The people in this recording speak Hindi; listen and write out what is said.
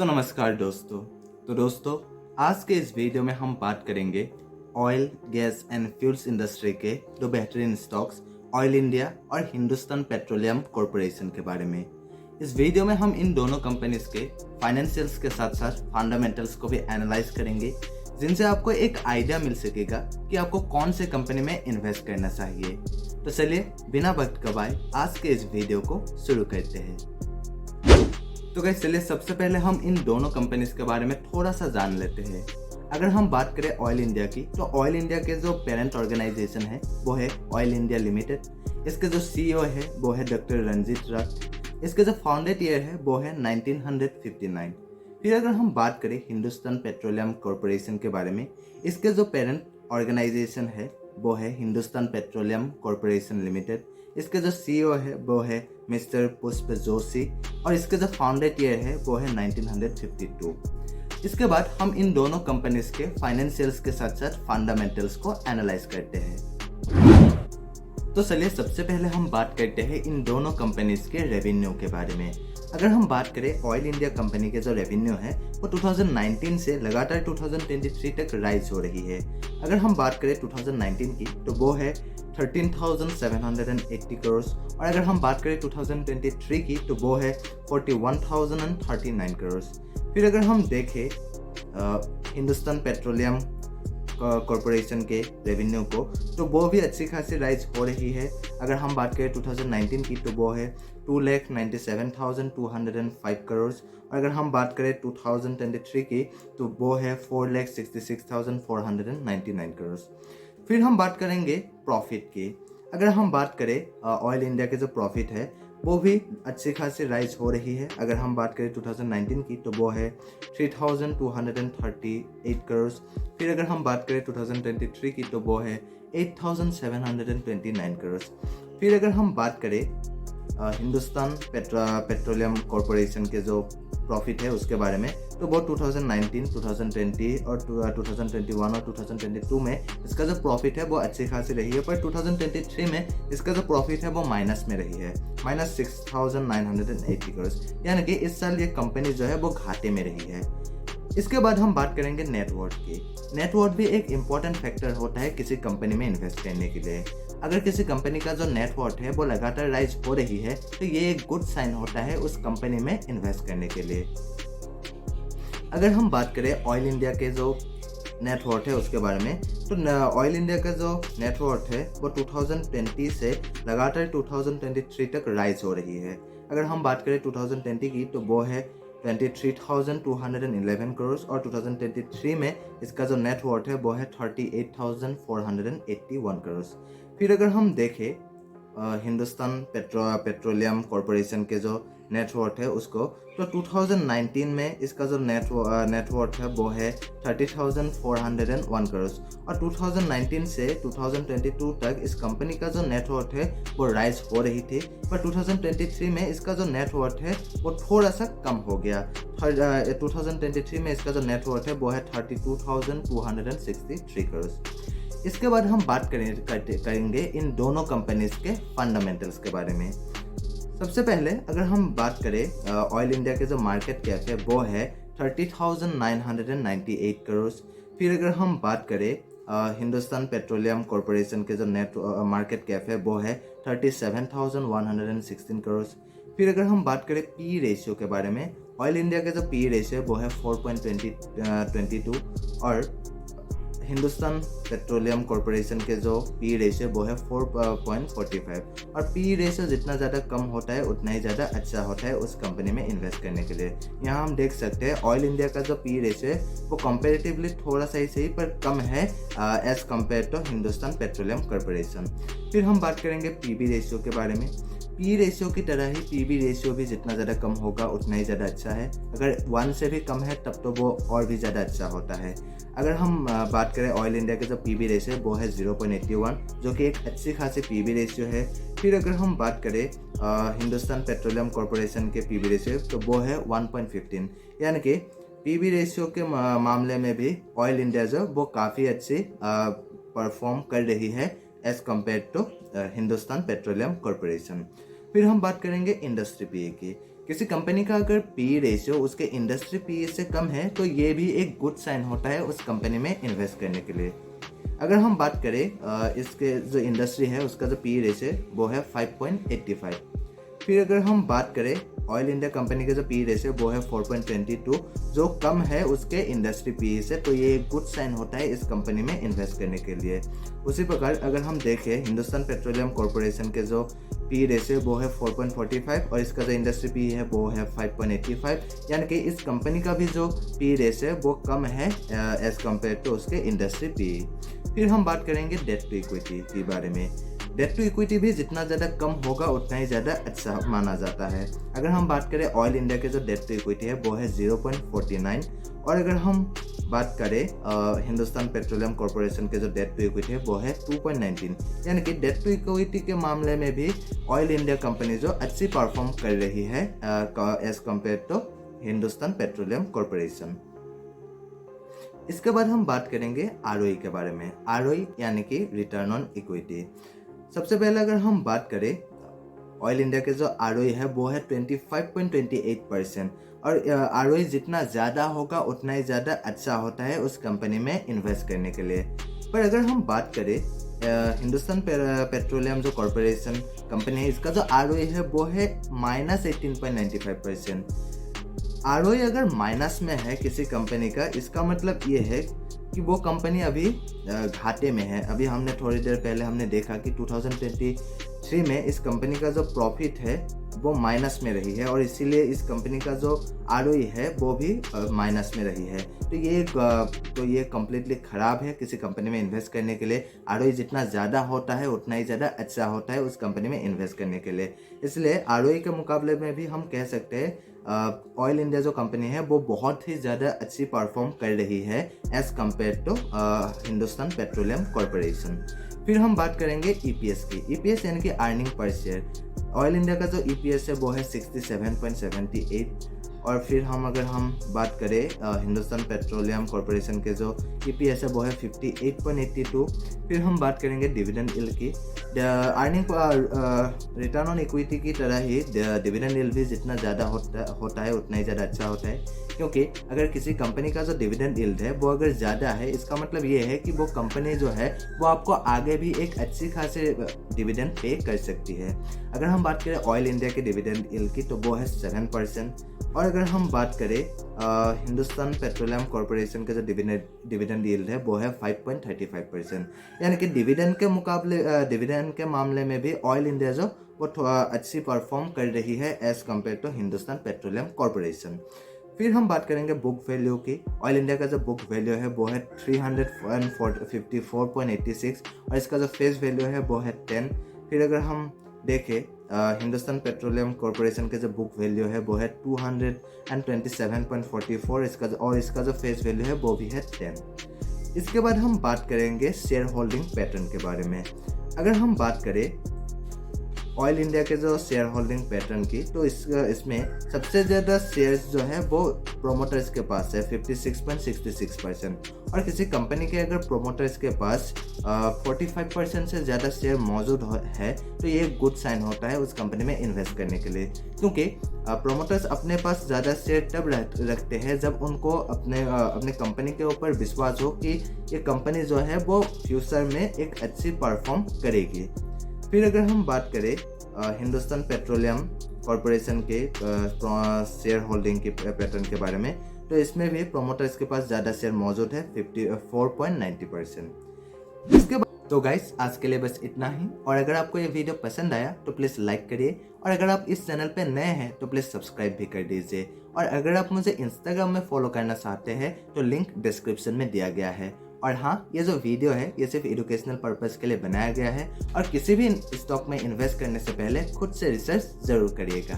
तो नमस्कार दोस्तों आज के इस वीडियो में हम बात करेंगे oil gas and fuels industry के दो बेहतरीन स्टॉक्स ऑयल इंडिया और हिंदुस्तान पेट्रोलियम कॉरपोरेशन के बारे में। इस वीडियो में हम इन दोनों कंपनीज के फाइनेंशियल्स के साथ साथ फंडामेंटल्स को भी एनालाइज करेंगे, जिनसे आपको एक आइडिया मिल सकेगा कि आपको कौन से कंपनी में इन्वेस्ट करना चाहिए। तो चलिए बिना वक्त गवाए आज के इस वीडियो को शुरू करते हैं। तो गाइस चलिए सबसे पहले हम इन दोनों कंपनीज के बारे में थोड़ा सा जान लेते हैं। अगर हम बात करें ऑयल इंडिया की, तो ऑयल इंडिया के जो पेरेंट ऑर्गेनाइजेशन है वो है ऑयल इंडिया लिमिटेड। इसके जो सीईओ है वो है डॉक्टर रंजीत रथ। इसके जो फाउंडेड ईयर है वो है 1959। फिर अगर हम बात करें हिंदुस्तान पेट्रोलियम कॉरपोरेशन के बारे में, इसके जो पेरेंट ऑर्गेनाइजेशन है वो है हिंदुस्तान पेट्रोलियम कॉरपोरेशन लिमिटेड। इसके जो सीईओ है वो है मिस्टर पुष्प जोशी और इसके जो फाउंडेड ईयर है वो है 1952। इसके बाद हम इन दोनों कंपनीज के फाइनेंशियल्स के साथ साथ फंडामेंटल्स को एनालाइज करते हैं। तो चलिए सबसे पहले हम बात करते हैं इन दोनों कंपनीज के रेवेन्यू के बारे में। अगर हम बात करें ऑयल इंडिया कंपनी के जो रेवेन्यू है वो 2019 से लगातार 2023 तक राइज हो रही है। अगर हम बात करें 2019 की तो वो है 13,780 करोड़ और अगर हम बात करें 2023 की तो वो है 41,039 करोड़। फिर अगर हम देखें हिंदुस्तान पेट्रोलियम कॉरपोरेशन के रेवेन्यू को, तो वो भी अच्छी खासी राइज हो रही है। अगर हम बात करें 2019 की तो वो है 2,97,205 करोड़ और अगर हम बात करें 2023 की तो वो है 4,66,499 करोड़। फिर हम बात करेंगे प्रॉफिट की। अगर हम बात करें ऑयल इंडिया के जो प्रॉफिट है वो भी अच्छी खासी राइज हो रही है। अगर हम बात करें 2019 की तो वो है 3,238 करोड़। फिर अगर हम बात करें 2023 की तो वो है 8,729 करोड़। फिर अगर हम बात करें हिंदुस्तान पेट्रोलियम कॉरपोरेशन के जो प्रॉफिट है उसके बारे में, तो वो 2019, 2020 और 2021 और 2022 में इसका जो प्रॉफिट है वो अच्छी खासी रही है, पर 2023 में इसका जो प्रॉफिट है वो माइनस में रही है, -6,980 करोड़। यानी कि इस साल ये कंपनी जो है वो घाटे में रही है। इसके बाद हम बात करेंगे नेटवर्थ की। नेटवर्थ भी एक इम्पॉर्टेंट फैक्टर होता है किसी कंपनी में इन्वेस्ट करने के लिए। अगर किसी कंपनी का जो नेटवर्थ है वो लगातार राइज हो रही है तो ये एक गुड साइन होता है उस कंपनी में इन्वेस्ट करने के लिए। अगर हम बात करें ऑयल इंडिया के जो नेटवर्थ है उसके बारे में, तो ऑयल इंडिया का जो नेटवर्थ है वो 2020 से लगातार 2023 तक राइज हो रही है। अगर हम बात करें 2020 की तो वो है 23,211 करोड़ और 2023 में इसका जो नेटवर्थ है वो है 38,481 करोड़। फिर अगर हम देखें हिंदुस्तान पेट्रोलियम कॉरपोरेशन के जो नेटवर्थ है उसको, तो 2019 में इसका जो नेटवर्थ है वो है 30,401 करोड़ और 2019 से 2022 तक इस कंपनी का जो नेटवर्थ है वो राइज हो रही थी, पर 2023 में इसका जो नेटवर्थ है वो थोड़ा सा कम हो गया। 2023 में इसका जो नेटवर्थ है वो है 32,263 करोड़। इसके बाद हम बात करेंगे इन दोनों कंपनीज के फंडामेंटल्स के बारे में। सबसे पहले अगर हम बात करें ऑयल इंडिया के जो मार्केट कैप है वो है 30,998 करोड़। फिर अगर हम बात करें हिंदुस्तान पेट्रोलियम कॉरपोरेशन के जो मार्केट कैप है वो है 37,116 करोड़। फिर अगर हम बात करें पी रेशियो के बारे में, ऑयल इंडिया का जो पी रेशियो है वो है 4.22 और हिंदुस्तान पेट्रोलियम कॉरपोरेशन के जो पी रेशियो वो है 4.45 और पी रेशियो जितना ज़्यादा कम होता है उतना ही ज़्यादा अच्छा होता है उस कंपनी में इन्वेस्ट करने के लिए। यहाँ हम देख सकते हैं ऑयल इंडिया का जो पी रेशियो है वो कंपेरेटिवली थोड़ा सा ही सही पर कम है as compare to Hindustan Petroleum Corporation. फिर हम बात करेंगे पी बी रेशियो के बारे में। पी रेशियो की तरह ही पी बी रेशियो भी जितना ज़्यादा कम होगा उतना ही ज़्यादा अच्छा है। अगर 1 से भी कम है तब तो वो और भी ज़्यादा अच्छा होता है। अगर हम बात करें ऑयल इंडिया के जो पी बी रेशियो है वो है 0.81, जो कि एक अच्छी खासी पी बी रेशियो है। फिर अगर हम बात करें हिंदुस्तान पेट्रोलियम कॉरपोरेशन के पी बी रेशियो तो वो है 1.15, यानी कि पी बी रेशियो के मामले में भी ऑयल इंडिया जो वो काफ़ी अच्छी परफॉर्म कर रही है as compare to Hindustan Petroleum Corporation. फिर हम बात करेंगे इंडस्ट्री पीई की किसी कंपनी का अगर पी रेशियो उसके इंडस्ट्री पी से कम है तो ये भी एक गुड साइन होता है उस कंपनी में इन्वेस्ट करने के लिए। अगर हम बात करें इसके जो इंडस्ट्री है उसका जो पी रेशियो वो है 5.85। फिर अगर हम बात करें ऑयल इंडिया कंपनी का जो पी रेशियो वो है 4.22, जो कम है उसके इंडस्ट्री पी से, तो ये एक गुड साइन होता है इस कंपनी में इन्वेस्ट करने के लिए। उसी प्रकार अगर हम देखें हिंदुस्तान पेट्रोलियम कॉरपोरेशन के जो पी रेशियो वो है 4.45 और इसका जो इंडस्ट्री पी है वो है 5.85, यानी कि इस कंपनी का भी जो पी रेशियो है वो कम है एज कम्पेयर टू उसके इंडस्ट्री पी। फिर हम बात करेंगे डेट टू इक्विटी के बारे में। डेट टू इक्विटी भी जितना ज़्यादा कम होगा उतना ही ज़्यादा अच्छा माना जाता है। अगर हम बात करें ऑयल इंडिया के जो डेट टू इक्विटी है वो है 0.49, और अगर हम बात करें हिंदुस्तान पेट्रोलियम कॉरपोरेशन के जो डेट टू इक्विटी है वो है 2.19, यानी कि डेट टू इक्विटी के मामले में भी ऑयल इंडिया कंपनी जो अच्छी परफॉर्म कर रही है as compare to Hindustan Petroleum Corporation. इसके बाद हम बात करेंगे आरओई के बारे में। आरओई यानी कि रिटर्न ऑन इक्विटी। सबसे पहले अगर हम बात करें ऑयल इंडिया के जो आरओई है वो है 25.28%, और आरओई जितना ज़्यादा होगा उतना ही ज़्यादा अच्छा होता है उस कंपनी में इन्वेस्ट करने के लिए। पर अगर हम बात करें हिंदुस्तान पेट्रोलियम जो कॉरपोरेशन कंपनी है इसका जो आरओई है वो है -18.95%। आरओई अगर माइनस में है किसी कंपनी का, इसका मतलब ये है कि वो कंपनी अभी घाटे में है। अभी हमने थोड़ी देर पहले हमने देखा कि 2023 में इस कंपनी का जो प्रॉफिट है वो माइनस में रही है, और इसीलिए इस कंपनी का जो आरओई है वो भी माइनस में रही है। तो ये कम्प्लीटली ख़राब है किसी कंपनी में इन्वेस्ट करने के लिए। आरओई जितना ज़्यादा होता है उतना ही ज़्यादा अच्छा होता है उस कंपनी में इन्वेस्ट करने के लिए। इसलिए आरओई के मुकाबले में भी हम कह सकते हैं ऑयल इंडिया जो कंपनी है वो बहुत ही ज़्यादा अच्छी परफॉर्म कर रही है as compare to Hindustan Petroleum Corporation. फिर हम बात करेंगे ईपीएस की। ईपीएस यानी कि earning per share. Oil India का जो ईपीएस है वो है 67.78, और फिर अगर हम बात करें हिंदुस्तान पेट्रोलियम कॉरपोरेशन के जो ईपीएस है वो है 58.82। फिर हम बात करेंगे डिविडेंड यील्ड की। अर्निंग रिटर्न ऑन इक्विटी की तरह ही डिविडेंड यील्ड भी जितना ज़्यादा होता है उतना ही ज़्यादा अच्छा होता है, क्योंकि अगर किसी कंपनी का जो डिविडेंड यील्ड है वो अगर ज़्यादा है इसका मतलब ये है कि वो कंपनी जो है वो आपको आगे भी एक अच्छी खासी डिविडेंड पे कर सकती है। अगर हम बात करें ऑयल इंडिया के डिविडेंड यील्ड की तो वो है 7%, और अगर हम बात करें हिंदुस्तान पेट्रोलियम कॉरपोरेशन का जो डिविडेंड यील्ड है वो है 5.35%, यानी कि डिविडेंड के मामले में भी ऑयल इंडिया जो वो अच्छी परफॉर्म कर रही है as compare to Hindustan Petroleum Corporation. फिर हम बात करेंगे बुक वैल्यू की। ऑयल इंडिया का जो बुक वैल्यू है वो है 354.86, और इसका जो फेस वैल्यू है वो है 10। फिर अगर हम देखें हिंदुस्तान पेट्रोलियम कॉरपोरेशन के जो बुक वैल्यू है वो है 227.44, इसका जो फेस वैल्यू है वो भी है 10। इसके बाद हम बात करेंगे शेयर होल्डिंग पैटर्न के बारे में। अगर हम बात करें ऑयल इंडिया के जो शेयर होल्डिंग पैटर्न की, तो इसमें सबसे ज़्यादा शेयर्स जो है वो प्रोमोटर्स के पास है 56.66%, और किसी कंपनी के अगर प्रोमोटर्स के पास 45% से ज़्यादा शेयर मौजूद है तो ये एक गुड साइन होता है उस कंपनी में इन्वेस्ट करने के लिए, क्योंकि प्रोमोटर्स अपने पास ज़्यादा शेयर तब रखते हैं जब उनको अपने कंपनी के ऊपर विश्वास हो कि ये कंपनी जो है वो फ्यूचर में एक अच्छी परफॉर्म करेगी। फिर अगर हम बात करें हिंदुस्तान पेट्रोलियम कॉरपोरेशन के शेयर होल्डिंग के पैटर्न के बारे में, तो इसमें भी प्रोमोटर्स के पास ज़्यादा शेयर मौजूद है 54.90%। इसके बाद तो गाइस आज के लिए बस इतना ही, और अगर आपको ये वीडियो पसंद आया तो प्लीज़ लाइक करिए, और अगर आप इस चैनल पे नए हैं तो प्लीज़ सब्सक्राइब भी कर दीजिए, और अगर आप मुझे इंस्टाग्राम में फॉलो करना चाहते हैं तो लिंक डिस्क्रिप्शन में दिया गया है। और हाँ, ये जो वीडियो है ये सिर्फ एजुकेशनल पर्पस के लिए बनाया गया है, और किसी भी स्टॉक में इन्वेस्ट करने से पहले खुद से रिसर्च ज़रूर करिएगा।